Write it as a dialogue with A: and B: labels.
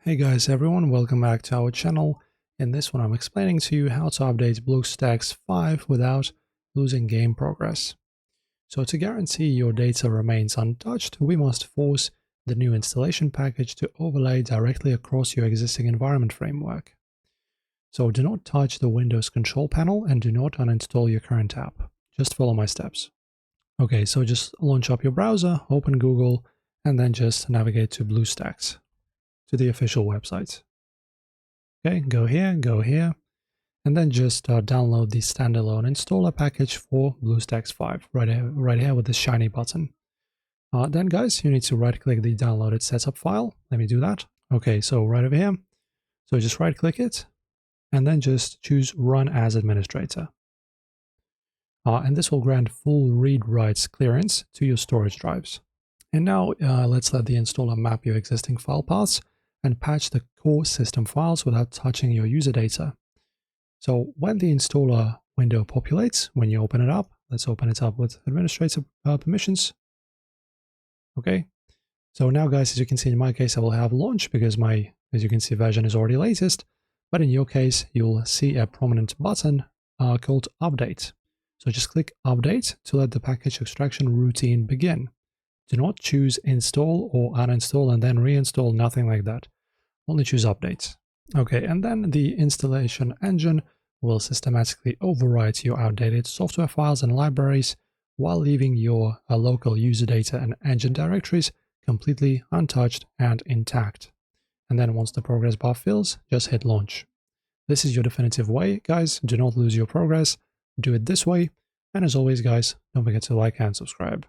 A: Hey guys everyone, welcome back to our channel. In this one I'm explaining to you how to update BlueStacks 5 without losing game progress. So to guarantee your data remains untouched, we must force the new installation package to overlay directly across your existing environment framework. So do not touch the Windows control panel and do not uninstall your current app. Just follow my steps. Okay, so just launch up your browser, open Google, and then just navigate to BlueStacks, to the official website. Okay, go here, and then just download the standalone installer package for BlueStacks 5 right here with this shiny button. Then guys, you need to right click the downloaded setup file. Let me do that. Okay, so right over here. So just right click it and then just choose run as administrator. And this will grant full read writes clearance to your storage drives. And now let's let the installer map your existing file paths and patch the core system files without touching your user data. So when the installer window populates, when you open it up, let's open it up with administrator permissions. Okay. So now guys, as you can see, in my case, I will have launch because my, as you can see, version is already latest. But in your case, you'll see a prominent button called update. So just click update to let the package extraction routine begin. Do not choose install or uninstall and then reinstall, nothing like that. Only choose updates. Okay, and then the installation engine will systematically overwrite your outdated software files and libraries while leaving your local user data and engine directories completely untouched and intact. And then once the progress bar fills, just hit launch. This is your definitive way, guys. Do not lose your progress. Do it this way. And as always, guys, don't forget to like and subscribe.